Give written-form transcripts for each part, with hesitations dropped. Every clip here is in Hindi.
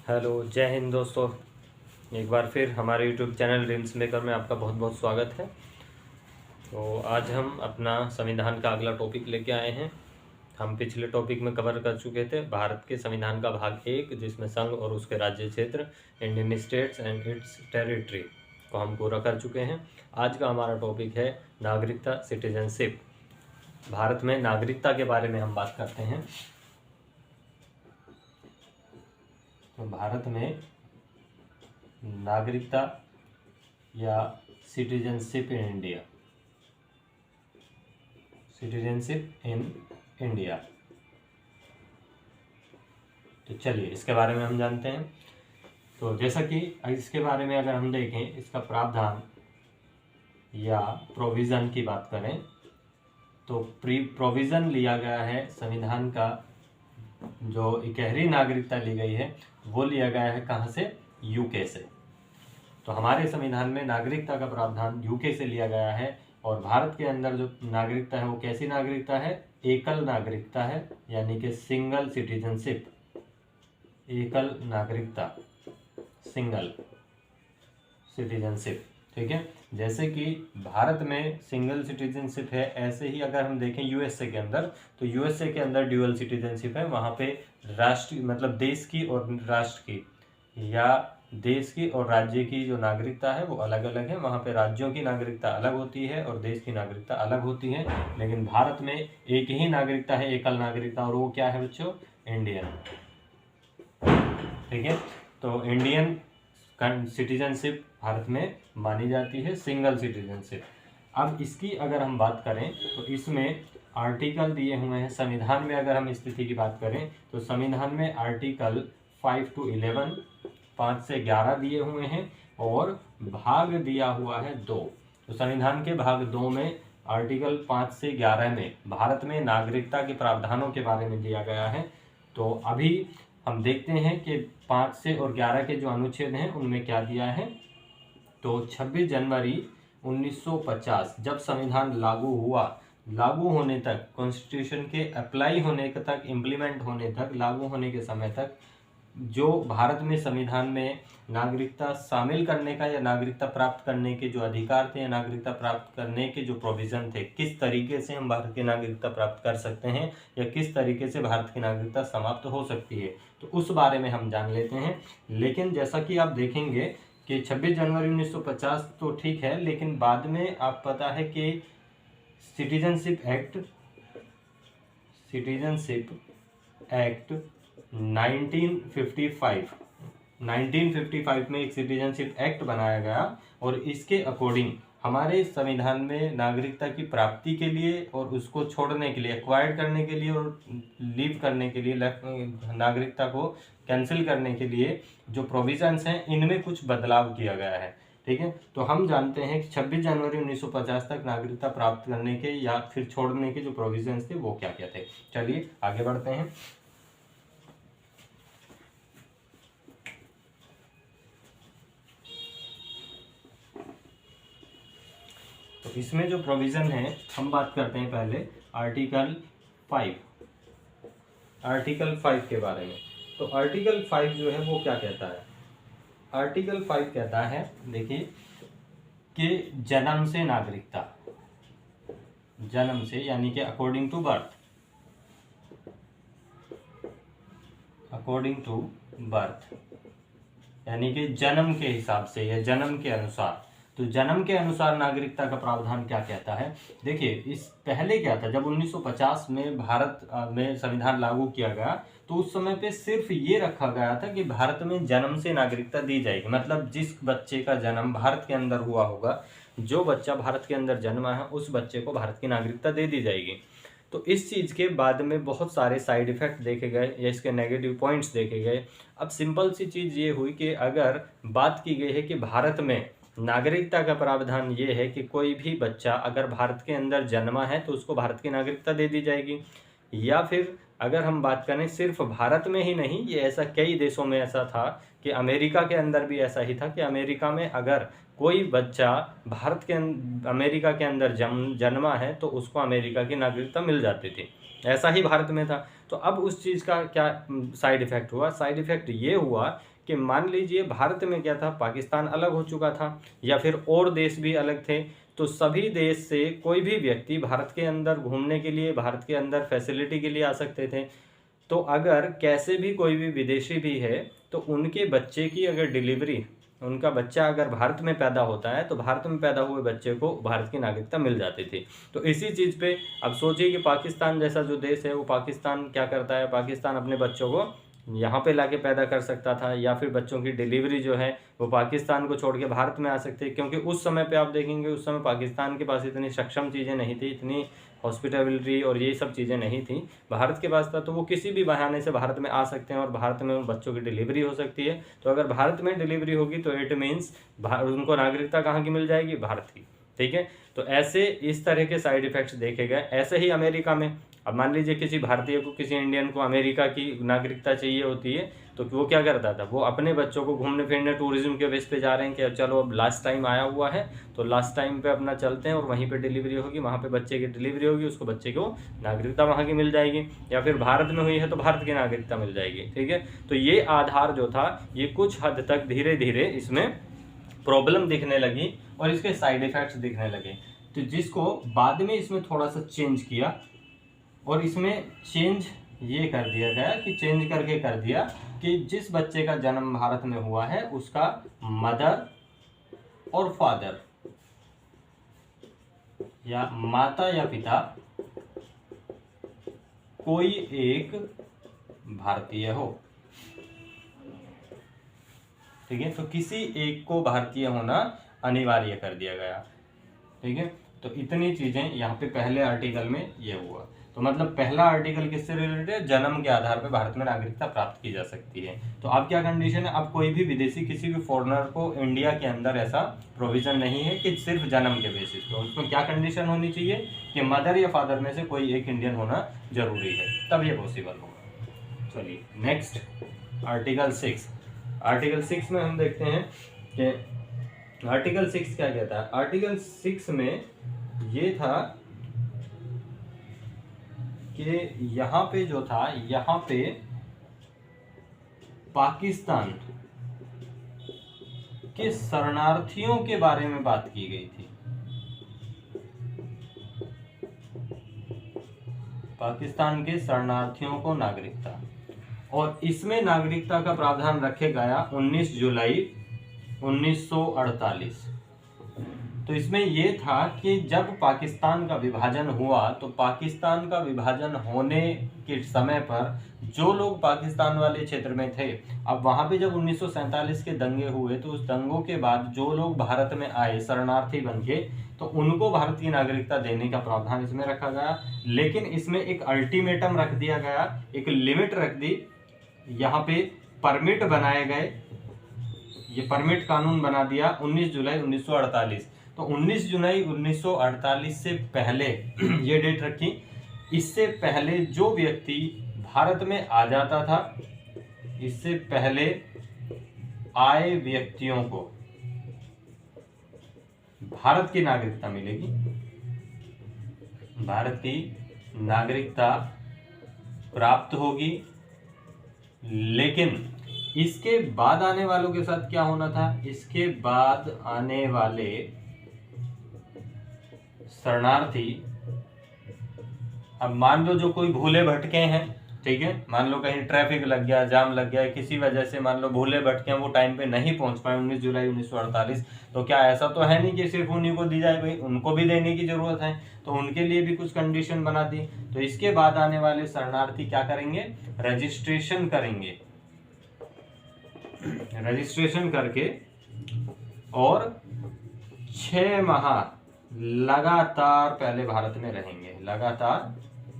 हेलो, जय हिंद दोस्तों। एक बार फिर हमारे यूट्यूब चैनल ड्रीम्स मेकर में आपका बहुत बहुत स्वागत है। तो आज हम अपना संविधान का अगला टॉपिक लेके आए हैं। हम पिछले टॉपिक में कवर कर चुके थे भारत के संविधान का भाग 1, जिसमें संघ और उसके राज्य क्षेत्र, Indian states and it's territory को हम पूरा कर चुके हैं। आज का हमारा टॉपिक है नागरिकता, सिटीजनशिप। भारत में नागरिकता के बारे में हम बात करते हैं। तो भारत में नागरिकता या citizenship in India, citizenship in India. तो चलिए इसके बारे में हम जानते हैं। तो जैसा कि इसके बारे में अगर हम देखें, इसका प्रावधान या प्रोविज़न की बात करें तो प्रोविज़न लिया गया है संविधान का। जो 11वीं नागरिकता ली गई है वो लिया गया है कहाँ से? यूके से। तो हमारे संविधान में नागरिकता का प्रावधान यूके से लिया गया है। और भारत के अंदर जो नागरिकता है वो कैसी नागरिकता है? एकल नागरिकता है, यानी कि सिंगल सिटीजनशिप। एकल नागरिकता, सिंगल सिटीजनशिप। ठीक है, जैसे कि भारत में सिंगल सिटीजनशिप है, ऐसे ही अगर हम देखें यूएसए के अंदर, तो यूएसए के अंदर ड्यूअल सिटीजनशिप है। वहाँ पे राष्ट्रीय मतलब देश की और राष्ट्र की या देश की और राज्य की जो नागरिकता है वो अलग अलग है। वहाँ पे राज्यों की नागरिकता अलग होती है और देश की नागरिकता अलग होती है। लेकिन भारत में एक ही नागरिकता है, एकल नागरिकता, और वो क्या है बच्चों? इंडियन। ठीक है, तो इंडियन सिटीजनशिप भारत में मानी जाती है, सिंगल सिटीजनशिप। अब इसकी अगर हम बात करें तो इसमें आर्टिकल दिए हुए हैं। संविधान में अगर हम स्थिति की बात करें तो संविधान में आर्टिकल 5 to 11, 5 से 11 दिए हुए हैं और भाग दिया हुआ है 2। तो संविधान के भाग 2 में आर्टिकल 5 से 11 में भारत में नागरिकता के प्रावधानों के बारे में दिया गया है। तो अभी हम देखते हैं कि 5 से और 11 के जो अनुच्छेद हैं उनमें क्या दिया है। तो 26 जनवरी 1950 जब संविधान लागू हुआ, लागू होने तक, कॉन्स्टिट्यूशन के अप्लाई होने तक, इम्प्लीमेंट होने तक, लागू होने के समय तक जो भारत में संविधान में नागरिकता शामिल करने का या नागरिकता प्राप्त करने के जो अधिकार थे या नागरिकता प्राप्त करने के जो प्रोविज़न थे, किस तरीके से हम भारत की नागरिकता प्राप्त कर सकते हैं या किस तरीके से भारत की नागरिकता समाप्त हो सकती है, तो उस बारे में हम जान लेते हैं। लेकिन जैसा कि आप देखेंगे कि 26 जनवरी 1950 तो ठीक है, लेकिन बाद में आप पता है कि सिटीजनशिप एक्ट 1955 में एक सिटीजनशिप एक्ट बनाया गया और इसके अकॉर्डिंग हमारे संविधान में नागरिकता की प्राप्ति के लिए और उसको छोड़ने के लिए, एक्वायर्ड करने के लिए और लीव करने के लिए, नागरिकता को कैंसिल करने के लिए जो प्रोविजंस हैं इनमें कुछ बदलाव किया गया है। ठीक है, तो हम जानते हैं कि 26 जनवरी 1950 तक नागरिकता प्राप्त करने के या फिर छोड़ने के जो प्रोविजंस थे वो क्या क्या थे। चलिए आगे बढ़ते हैं। तो इसमें जो प्रोविज़न है हम बात करते हैं पहले आर्टिकल 5 के बारे में। तो आर्टिकल 5 जो है वो क्या कहता है? आर्टिकल 5 कहता है, देखिए, कि जन्म से नागरिकता, जन्म से यानी कि according to birth, according to birth यानी कि जन्म के हिसाब से या जन्म के अनुसार। तो जन्म के अनुसार नागरिकता का प्रावधान क्या कहता है? देखिए, इस पहले क्या था, जब 1950 में भारत में संविधान लागू किया गया तो उस समय पे सिर्फ ये रखा गया था कि भारत में जन्म से नागरिकता दी जाएगी। मतलब जिस बच्चे का जन्म भारत के अंदर हुआ होगा, जो बच्चा भारत के अंदर जन्मा है, उस बच्चे को भारत की नागरिकता दे दी जाएगी। तो इस चीज़ के बाद में बहुत सारे साइड इफ़ेक्ट देखे गए या इसके नेगेटिव पॉइंट्स देखे गए। अब सिंपल सी चीज़ ये हुई कि अगर बात की गई है कि भारत में नागरिकता का प्रावधान ये है कि कोई भी बच्चा अगर भारत के अंदर जन्मा है तो उसको भारत की नागरिकता दे दी जाएगी। या फिर अगर हम बात करें सिर्फ भारत में ही नहीं, ये ऐसा कई देशों में ऐसा था कि अमेरिका के अंदर भी ऐसा ही था कि अमेरिका में अगर कोई बच्चा अमेरिका के अंदर जन्मा है तो उसको अमेरिका की नागरिकता मिल जाती थी। ऐसा ही भारत में था। तो अब उस चीज़ का क्या साइड इफ़ेक्ट हुआ? साइड इफ़ेक्ट ये हुआ कि मान लीजिए भारत में क्या था, पाकिस्तान अलग हो चुका था या फिर और देश भी अलग थे, तो सभी देश से कोई भी व्यक्ति भारत के अंदर घूमने के लिए, भारत के अंदर फैसिलिटी के लिए आ सकते थे। तो अगर कैसे भी कोई भी विदेशी भी है तो उनके बच्चे की अगर डिलीवरी, उनका बच्चा अगर भारत में पैदा होता है तो भारत में पैदा हुए बच्चे को भारत की नागरिकता मिल जाती थी। तो इसी चीज़ पे अब सोचिए कि पाकिस्तान जैसा जो देश है वो पाकिस्तान क्या करता है, पाकिस्तान अपने बच्चों को यहाँ पे लाके पैदा कर सकता था या फिर बच्चों की डिलीवरी जो है वो पाकिस्तान को छोड़ के भारत में आ सकते, क्योंकि उस समय पे आप देखेंगे उस समय पाकिस्तान के पास इतनी सक्षम चीज़ें नहीं थी, इतनी हॉस्पिटलिटी और ये सब चीज़ें नहीं थी, भारत के पास था। तो वो किसी भी बहाने से भारत में आ सकते हैं और भारत में उन बच्चों की डिलीवरी हो सकती है। तो अगर भारत में डिलीवरी होगी तो इट मीन्स उनको नागरिकता कहाँ की मिल जाएगी, भारत की। ठीक है, तो ऐसे इस तरह के साइड इफेक्ट्स देखे गए। ऐसे ही अमेरिका में, अब मान लीजिए किसी भारतीय को, किसी इंडियन को अमेरिका की नागरिकता चाहिए होती है, तो वो क्या करता था, वो अपने बच्चों को घूमने फिरने टूरिज्म के बेस पे जा रहे हैं कि चलो अब लास्ट टाइम आया हुआ है तो लास्ट टाइम पे अपना चलते हैं और वहीं पे डिलीवरी होगी, वहाँ पे बच्चे की डिलीवरी होगी, उसको बच्चे को नागरिकता वहाँ की मिल जाएगी, या फिर भारत में हुई है तो भारत की नागरिकता मिल जाएगी। ठीक है, तो ये आधार जो था ये कुछ हद तक धीरे धीरे इसमें प्रॉब्लम दिखने लगी और इसके साइड इफेक्ट्स दिखने लगे, तो जिसको बाद में इसमें थोड़ा सा चेंज किया और इसमें चेंज ये कर दिया गया कि चेंज करके कर दिया कि जिस बच्चे का जन्म भारत में हुआ है उसका मदर और फादर या माता या पिता कोई एक भारतीय हो। ठीक है, तो किसी एक को भारतीय होना अनिवार्य कर दिया गया। ठीक है, तो इतनी चीजें यहाँ पे पहले आर्टिकल में ये हुआ। तो मतलब पहला आर्टिकल किससे रिलेटेड है, जन्म के आधार पर भारत में नागरिकता प्राप्त की जा सकती है। तो अब क्या कंडीशन है, अब कोई भी विदेशी किसी भी फॉरेनर को इंडिया के अंदर ऐसा प्रोविजन नहीं है कि सिर्फ जन्म के बेसिस पे, उसमें क्या कंडीशन होनी चाहिए कि मदर या फादर में से कोई एक इंडियन होना जरूरी है, तब ये पॉसिबल होगा। चलिए नेक्स्ट आर्टिकल 6। आर्टिकल 6 में हम देखते हैं कि आर्टिकल 6 क्या कहता है। आर्टिकल 6 में ये था कि यहाँ पे जो था, यहाँ पे पाकिस्तान के शरणार्थियों के बारे में बात की गई थी। पाकिस्तान के शरणार्थियों को नागरिकता, और इसमें नागरिकता का प्रावधान रखे गया 19 जुलाई 1948। तो इसमें यह था कि जब पाकिस्तान का विभाजन हुआ तो पाकिस्तान का विभाजन होने के समय पर जो लोग पाकिस्तान वाले क्षेत्र में थे, अब वहाँ पे जब 1947 के दंगे हुए तो उस दंगों के बाद जो लोग भारत में आए शरणार्थी बनके, तो उनको भारतीय नागरिकता देने का प्रावधान इसमें रखा गया। लेकिन इसमें एक अल्टीमेटम रख दिया गया, एक लिमिट रख दी। यहाँ पे परमिट बनाए गए, ये परमिट कानून बना दिया 19 जुलाई 1948। तो 19 जुलाई 1948 से पहले ये डेट रखी, इससे पहले जो व्यक्ति भारत में आ जाता था, इससे पहले आए व्यक्तियों को भारत की नागरिकता मिलेगी, भारत की नागरिकता प्राप्त होगी। लेकिन इसके बाद आने वालों के साथ क्या होना था, इसके बाद आने वाले शरणार्थी, अब मान लो जो कोई भूले भटके हैं, ठीक है, मान लो कहीं ट्रैफिक लग गया, जाम लग गया, किसी वजह से मान लो भूले भटके हैं, वो टाइम पे नहीं पहुंच पाए 19 जुलाई 1948, तो क्या ऐसा तो है नहीं कि सिर्फ उन्हीं को दी जाए, भाई उनको भी देने की जरूरत है, तो उनके लिए भी कुछ कंडीशन बना दी। तो इसके बाद आने वाले शरणार्थी क्या करेंगे, रजिस्ट्रेशन करेंगे, रजिस्ट्रेशन करके और 6 माह लगातार पहले भारत में रहेंगे, लगातार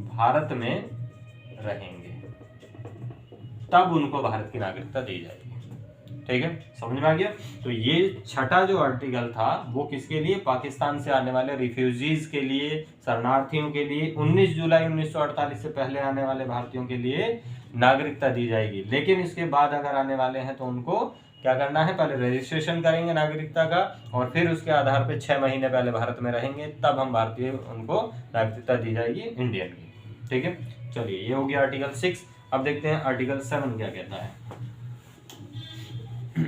भारत में रहेंगे, तब उनको भारत की नागरिकता दी जाएगी। ठीक है, समझ में आ गया। तो ये छठा जो आर्टिकल था वो किसके लिए, पाकिस्तान से आने वाले रिफ्यूजीज के लिए, शरणार्थियों के लिए, 19 जुलाई 1948 से पहले आने वाले भारतीयों के लिए नागरिकता दी जाएगी। लेकिन इसके बाद अगर आने वाले हैं तो उनको क्या करना है, पहले रजिस्ट्रेशन करेंगे नागरिकता का और फिर उसके आधार पे 6 महीने पहले भारत में रहेंगे, तब हम भारतीय उनको नागरिकता दी जाएगी इंडियन की। ठीक है, चलिए ये हो गया आर्टिकल 6। अब देखते हैं आर्टिकल 7 क्या कहता है। आर्टिकल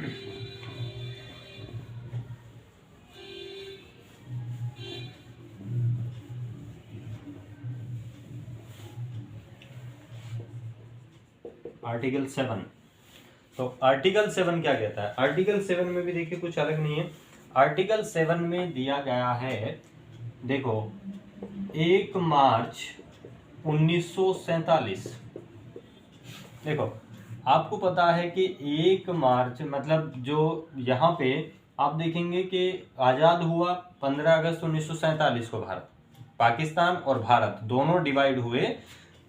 7। तो आर्टिकल 7 क्या कहता है? आर्टिकल 7 में भी देखिए कुछ अलग नहीं है। आर्टिकल 7 में दिया गया है, देखो 1 मार्च 1947। देखो आपको पता है कि 1 मार्च मतलब जो यहाँ पे आप देखेंगे कि आज़ाद हुआ 15 अगस्त 1947 को। भारत, पाकिस्तान और भारत दोनों डिवाइड हुए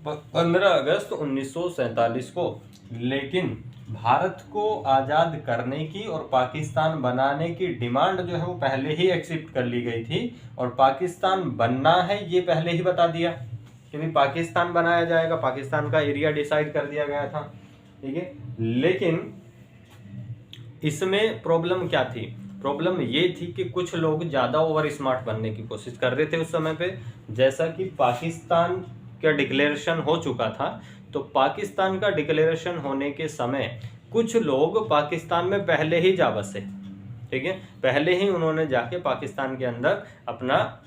15 अगस्त 1947 को। लेकिन भारत को आज़ाद करने की और पाकिस्तान बनाने की डिमांड जो है वो पहले ही एक्सेप्ट कर ली गई थी, और पाकिस्तान बनना है ये पहले ही बता दिया कि भी पाकिस्तान बनाया जाएगा, पाकिस्तान का एरिया डिसाइड कर दिया गया था, ठीक है। लेकिन इसमें प्रॉब्लम क्या थी? प्रॉब्लम ये थी कि कुछ लोग ज़्यादा ओवर स्मार्ट बनने की कोशिश कर रहे थे उस समय पे। जैसा कि पाकिस्तान का डिक्लेरेशन हो चुका था, तो पाकिस्तान का डिक्लेरेशन होने के समय कुछ लोग पाकिस्तान में पहले ही जा बसे, ठीक है। पहले ही उन्होंने जाके पाकिस्तान के अंदर अपना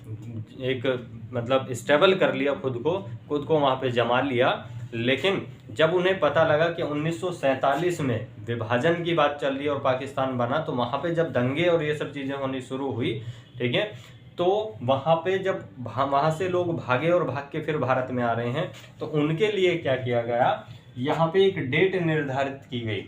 एक मतलब स्टेबल कर लिया, खुद को वहाँ पे जमा लिया। लेकिन जब उन्हें पता लगा कि 1947 में विभाजन की बात चल रही है और पाकिस्तान बना, तो वहाँ पे जब दंगे और ये सब चीज़ें होनी शुरू हुई, ठीक है, तो वहाँ पे जब वहाँ से लोग भागे और भाग के फिर भारत में आ रहे हैं, तो उनके लिए क्या किया गया, यहाँ पे एक डेट निर्धारित की गई,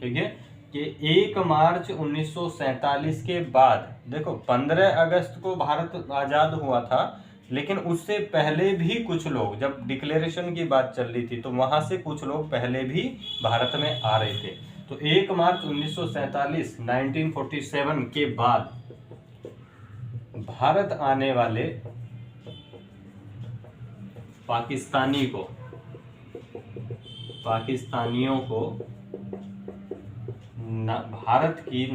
ठीक है, कि 1 मार्च 1947 के बाद, देखो 15 अगस्त को भारत आज़ाद हुआ था, लेकिन उससे पहले भी कुछ लोग, जब डिक्लेरेशन की बात चल रही थी, तो वहाँ से कुछ लोग पहले भी भारत में आ रहे थे। तो 1 मार्च 1947 1947 के बाद भारत आने वाले पाकिस्तानियों को भारत की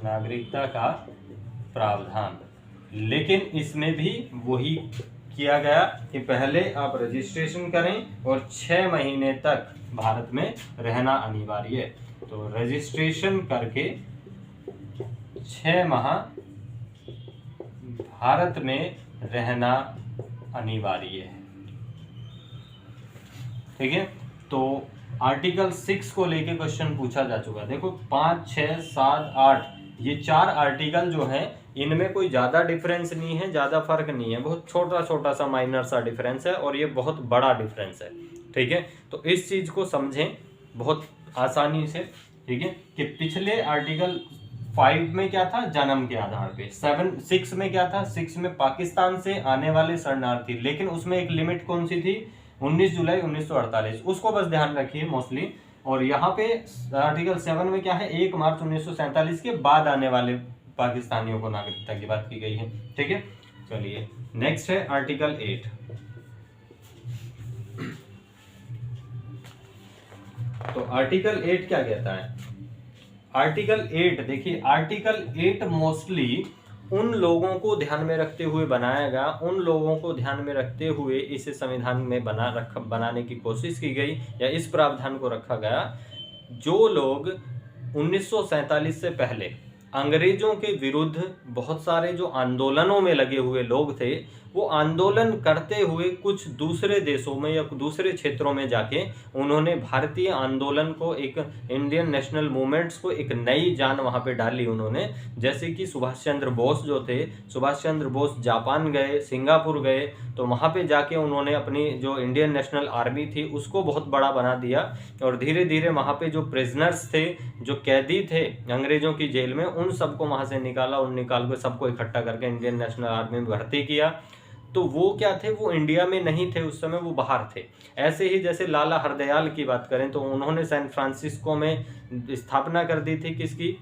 नागरिकता का प्रावधान। लेकिन इसमें भी वही किया गया कि पहले आप रजिस्ट्रेशन करें और 6 महीने तक भारत में रहना अनिवार्य है। तो रजिस्ट्रेशन करके 6 माह भारत में रहना अनिवार्य है, ठीक है। तो आर्टिकल 6 को लेके क्वेश्चन पूछा जा चुका है। देखो 5, 6, 7, 8 ये 4 आर्टिकल जो हैं, इनमें कोई ज़्यादा डिफरेंस नहीं है, ज़्यादा फर्क नहीं है, बहुत छोटा छोटा सा माइनर सा डिफरेंस है, और ये बहुत बड़ा डिफरेंस है, ठीक है। तो इस चीज़ को समझें बहुत आसानी से, ठीक है, कि पिछले आर्टिकल 5 में क्या था, जन्म के आधार पे। 6 में क्या था, 6 में पाकिस्तान से आने वाले शरणार्थी, लेकिन उसमें एक लिमिट कौन सी थी, 19 जुलाई 1948, उसको बस ध्यान रखिए मोस्टली। और यहाँ पे आर्टिकल 7 में क्या है, 1 मार्च 1947 के बाद आने वाले पाकिस्तानियों को नागरिकता की बात की गई है, ठीक है। चलिए नेक्स्ट है आर्टिकल 8। तो आर्टिकल 8 क्या कहता है? आर्टिकल 8 देखिए, आर्टिकल 8 मोस्टली उन लोगों को ध्यान में रखते हुए बनाया गया, उन लोगों को ध्यान में रखते हुए इसे संविधान में बनाने की कोशिश की गई, या इस प्रावधान को रखा गया, जो लोग 1947 से पहले अंग्रेजों के विरुद्ध बहुत सारे जो आंदोलनों में लगे हुए लोग थे, वो आंदोलन करते हुए कुछ दूसरे देशों में या दूसरे क्षेत्रों में जाके उन्होंने भारतीय आंदोलन को, एक इंडियन नेशनल मूवमेंट्स को एक नई जान वहाँ पे डाली उन्होंने। जैसे कि सुभाष चंद्र बोस जो थे, सुभाष चंद्र बोस जापान गए, सिंगापुर गए, तो वहाँ पे जाके उन्होंने अपनी जो इंडियन नेशनल आर्मी थी उसको बहुत बड़ा बना दिया, और धीरे धीरे वहाँ पे जो प्रिजनर्स थे, जो कैदी थे अंग्रेजों की जेल में, उन सबको वहाँ से निकाला, उन निकाल के सबको इकट्ठा करके इंडियन नेशनल आर्मी में भर्ती किया। तो वो क्या थे, वो इंडिया में नहीं थे उस समय, वो बाहर थे। ऐसे ही जैसे लाला हरदयाल की बात करें, तो उन्होंने सैन फ्रांसिस्को में स्थापना कर दी थी किसकी,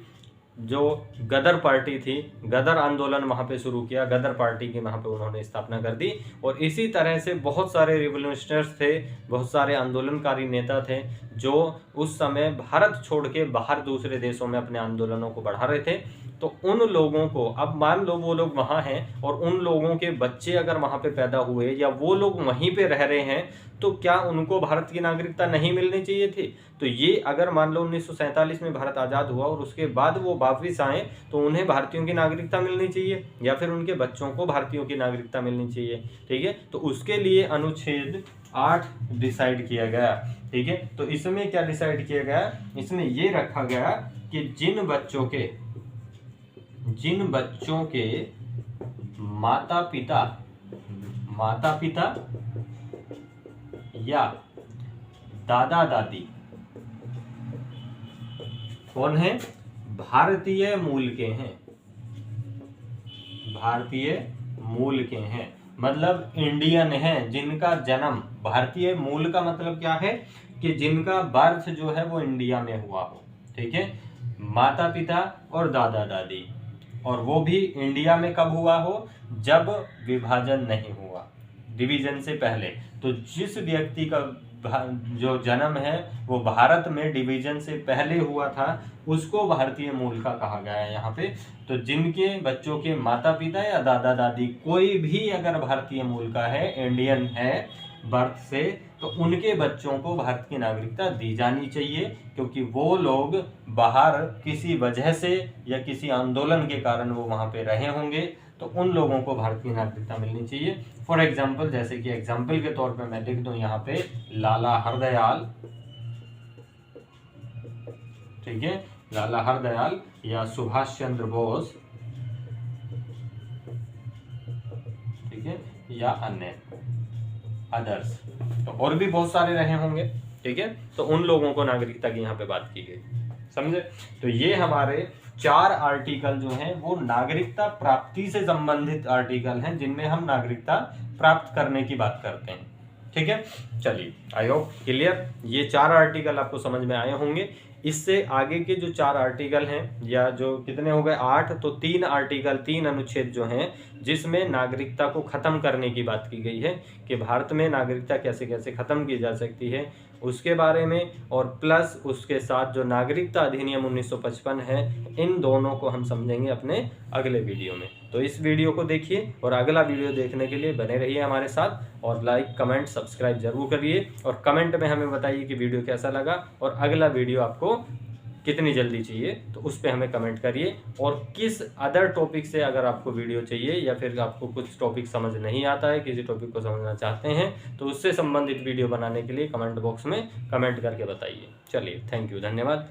जो गदर पार्टी थी, गदर आंदोलन वहाँ पे शुरू किया, गदर पार्टी की वहाँ पे उन्होंने स्थापना कर दी। और इसी तरह से बहुत सारे रिवोल्यूशनर्स थे, बहुत सारे आंदोलनकारी नेता थे, जो उस समय भारत छोड़ के बाहर दूसरे देशों में अपने आंदोलनों को बढ़ा रहे थे। तो उन लोगों को, अब मान लो वो लोग वहाँ हैं और उन लोगों के बच्चे अगर वहाँ पे पैदा हुए या वो लोग वहीं पे रह रहे हैं, तो क्या उनको भारत की नागरिकता नहीं मिलनी चाहिए थी? तो ये अगर मान लो 1947 में भारत आज़ाद हुआ और उसके बाद वो वापिस आए तो उन्हें भारतीयों की नागरिकता मिलनी चाहिए या फिर उनके बच्चों को भारतीयों की नागरिकता मिलनी चाहिए। ठीक है, तो उसके लिए अनुच्छेद 8 डिसाइड किया गया। ठीक है, तो इसमें क्या डिसाइड किया गया? इसमें ये रखा गया कि जिन बच्चों के माता पिता या दादा दादी कौन है? भारतीय मूल के हैं, मतलब इंडियन हैं, जिनका जन्म, भारतीय मूल का मतलब क्या है कि जिनका बर्थ जो है वो इंडिया में हुआ हो। ठीक है, माता पिता और दादा दादी, और वो भी इंडिया में कब हुआ हो? जब विभाजन नहीं हुआ, डिवीजन से पहले। तो जिस व्यक्ति का जो जन्म है वो भारत में डिवीजन से पहले हुआ था, उसको भारतीय मूल का कहा गया है यहाँ पे। तो जिनके बच्चों के माता पिता या दादा दादी कोई भी अगर भारतीय मूल का है, इंडियन है बर्थ से, तो उनके बच्चों को भारत की नागरिकता दी जानी चाहिए, क्योंकि वो लोग बाहर किसी वजह से या किसी आंदोलन के कारण वो वहाँ पे रहे होंगे, तो उन लोगों को भारत की नागरिकता मिलनी चाहिए। फॉर एग्जाम्पल, जैसे कि एग्जाम्पल के तौर पे मैं लिख दूं यहाँ पे लाला हरदयाल, ठीक है, लाला हरदयाल या सुभाष चंद्र बोस, ठीक है, या अन्य अदर्स, तो और भी बहुत सारे रहे होंगे। ठीक है, तो उन लोगों को नागरिकता की यहाँ पे बात की गई, समझे? तो ये हमारे 4 आर्टिकल जो हैं वो नागरिकता प्राप्ति से संबंधित आर्टिकल हैं, जिनमें हम नागरिकता प्राप्त करने की बात करते हैं। ठीक है, चलिए, आई होप क्लियर, ये 4 आर्टिकल आपको समझ में आए होंगे। इससे आगे के जो 4 आर्टिकल हैं, या जो कितने हो गए 8, तो 3 आर्टिकल, 3 अनुच्छेद जो हैं जिसमें नागरिकता को खत्म करने की बात की गई है कि भारत में नागरिकता कैसे कैसे खत्म की जा सकती है, उसके बारे में, और प्लस उसके साथ जो नागरिकता अधिनियम 1955 है, इन दोनों को हम समझेंगे अपने अगले वीडियो में। तो इस वीडियो को देखिए और अगला वीडियो देखने के लिए बने रहिए हमारे साथ, और लाइक कमेंट सब्सक्राइब जरूर करिए, और कमेंट में हमें बताइए कि वीडियो कैसा लगा और अगला वीडियो आपको कितनी जल्दी चाहिए, तो उस पर हमें कमेंट करिए। और किस अदर टॉपिक से अगर आपको वीडियो चाहिए, या फिर आपको कुछ टॉपिक समझ नहीं आता है, किसी टॉपिक को समझना चाहते हैं, तो उससे संबंधित वीडियो बनाने के लिए कमेंट बॉक्स में कमेंट करके बताइए। चलिए, थैंक यू, धन्यवाद।